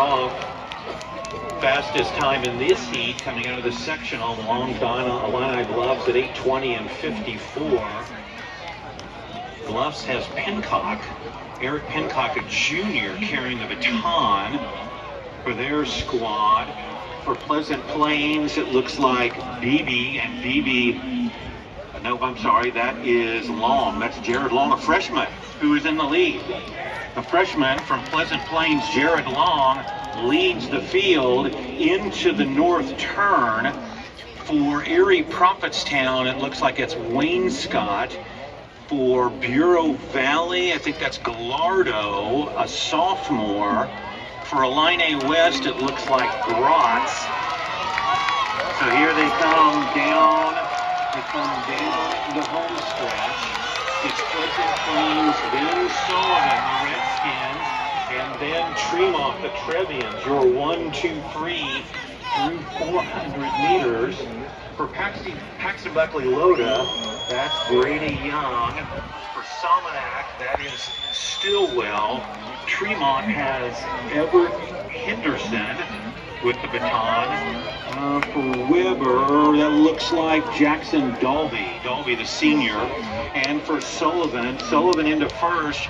off. Fastest time in this heat coming out of the sectional, the long Illini Bluffs at 8:20 and 54. Bluffs has Pincock, Eric Pincock, a junior, carrying the baton for their squad. For Pleasant Plains, it looks like BB, and BB, no, I'm sorry, that is Long. That's Jared Long, a freshman, who is in the lead. A freshman from Pleasant Plains, Jared Long, leads the field into the north turn. For Erie Prophetstown, it looks like it's Wainscott. For Bureau Valley, I think that's Gallardo, a sophomore. For Illini West, it looks like Grotz. So here they come down. They come down the home stretch. It's Pleasant Plains, then Sullivan, the Redskins, and then Tremont, the Trevians. Your 1, 2, 3 through 400 meters. For Paxton Buckley Loda, that's Brady Young. For Salmonac, that is Stillwell. Tremont has Everett Henderson with the baton. For Weber, that looks like Jackson Dalby the senior. And for Sullivan into first,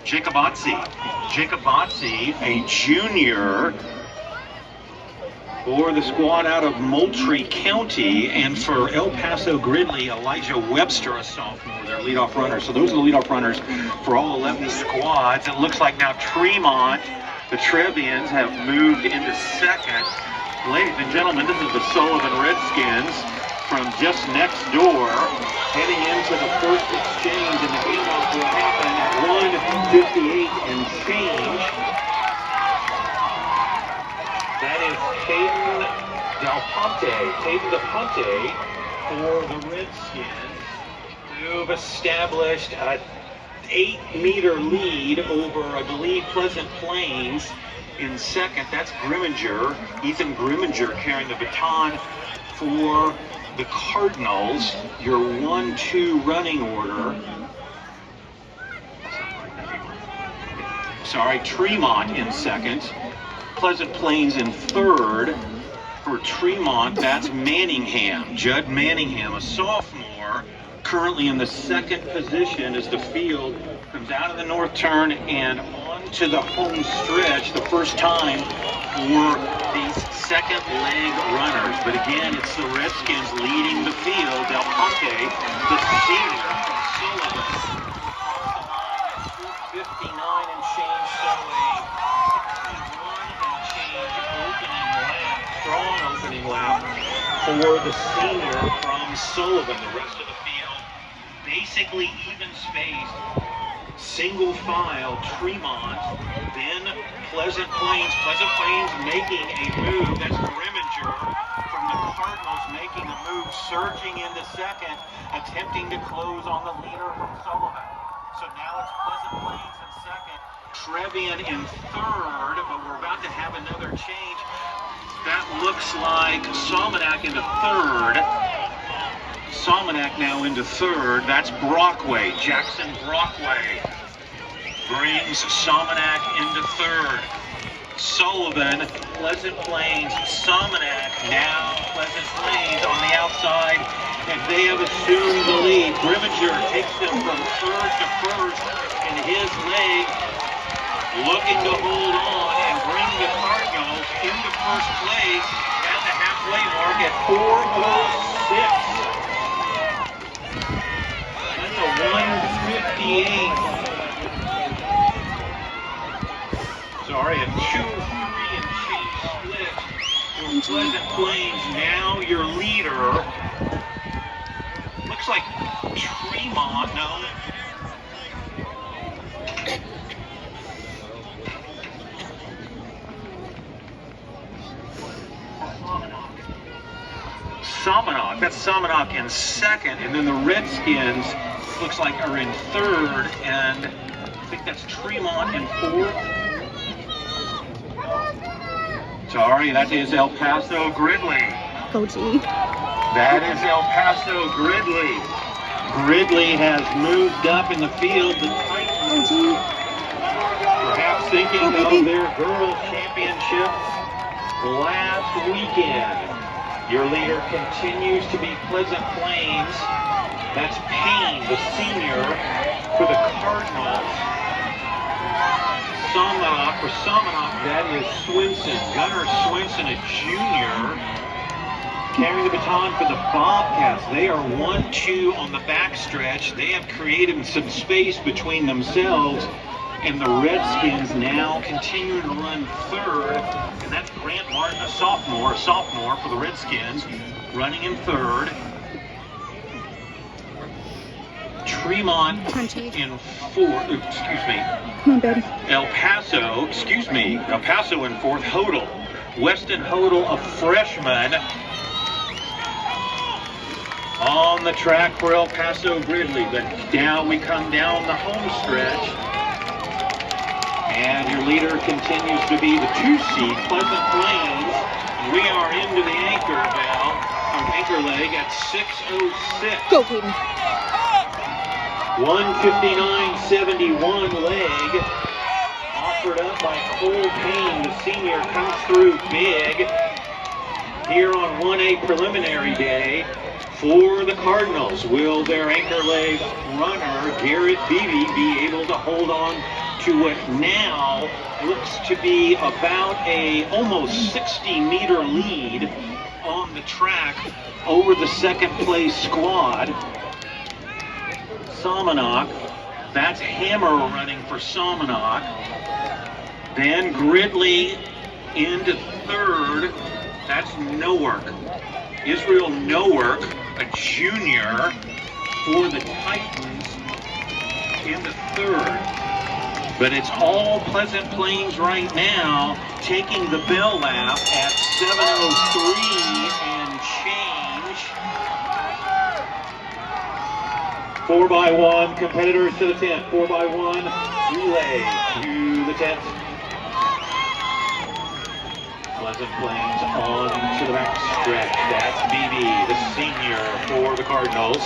Jacob Otzi, a junior, for the squad out of Moultrie County. And for El Paso Gridley, Elijah Webster, a sophomore, their leadoff runner. So those are the leadoff runners for all 11 squads. It looks like now Tremont, the Trevians, have moved into second. Ladies and gentlemen, this is the Sullivan Redskins from just next door, heading into the first exchange, and the handoff will happen at 1:58 and change. That is Caden Del Ponte for the Redskins, who've established a 8-meter lead over, I believe, Pleasant Plains in second. That's Grimminger, Ethan Grimminger, carrying the baton for the Cardinals. Your 1-2 running order. Sorry, Tremont in second. Pleasant Plains in third. For Tremont, that's Manningham, Judd Manningham, a sophomore, currently in the second position as the field comes out of the north turn and onto the home stretch, the first time for these second leg runners. But again, it's the Redskins leading the field. Del Ponte, the senior from Sullivan, 59 and change, so a 61 and change opening lap, strong opening lap for the senior from Sullivan. The rest of the field basically even spaced. Single file, Tremont, then Pleasant Plains. Pleasant Plains making a move. That's Grimminger from the Cardinals making a move, surging into second, attempting to close on the leader from Sullivan. So now it's Pleasant Plains in second, Trevian in third, but we're about to have another change. That looks like Salmonac into third. Salmonac now into third. That's Brockway. Jackson Brockway brings Salmonac into third. Sullivan, Pleasant Plains, Salmonac, now Pleasant Plains on the outside, and they have assumed the lead. Grimminger takes them from third to first in his leg, looking to hold on and bring the Cardinals into first place at the halfway mark at 4:06. That's a 1:58. Sorry, a 2-3 and change split for Pleasant Plains. Now your leader looks like Tremont. No. Salmonac. That's Salmonac in second, and then the Redskins looks like are in third, and I think that's Tremont in fourth. Sorry, that is El Paso Gridley. Coachy. That is El Paso Gridley. Gridley has moved up in the field. The Titans perhaps thinking of their girls' championship last weekend. Your leader continues to be Pleasant Plains. That's Payne, the senior, for the Cardinals. For Somanok, that is Swinson. Gunnar Swinson, a junior, carrying the baton for the Bobcats. They are 1-2 on the backstretch. They have created some space between themselves and the Redskins, now continuing to run third. And that's Grant Martin, a sophomore for the Redskins, running in third. Tremont in fourth, Come on, baby. El Paso in fourth. Hodel, Weston Hodel, a freshman, on the track for El Paso Gridley. But now we come down the home stretch, and your leader continues to be the 2 seed, Pleasant Plains. We are into the anchor leg at 6:06. Go, Peyton. 1:59.71 leg, offered up by Cole Payne. The senior comes through big here on 1A preliminary day for the Cardinals. Will their anchor leg runner, Garrett Beebe, be able to hold on to what now looks to be about a almost 60-meter lead on the track over the second place squad? Somanok, that's Hammer running for Somanok. Then Gridley into third, that's Nowork. Israel Nowork, a junior for the Titans, into third. But it's all Pleasant Plains right now, taking the bell lap at 7:03 and change. 4x1 competitors to the tent. 4x1 relay to the tent. Pleasant Plains on to the back stretch. That's Beebe, the senior for the Cardinals.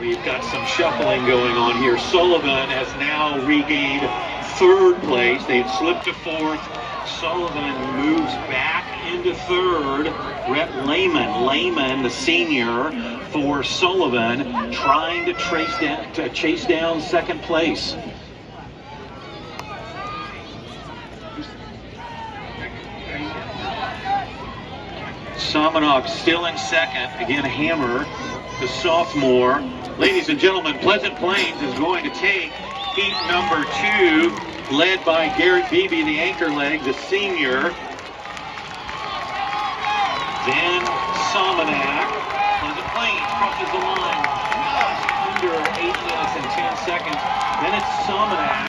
We've got some shuffling going on here. Sullivan has now regained third place. They had slipped to fourth. Sullivan moves back into third. Rhett Lehman, the senior for Sullivan, trying to chase down second place. Somanok still in second. Again, Hammer, the sophomore. Ladies and gentlemen, Pleasant Plains is going to take heat number 2, led by Garrett Beebe, the anchor leg, the senior. Then Somanok. Pleasant Plains crosses the line just under 8 minutes and 10 seconds. Then it's Somanok.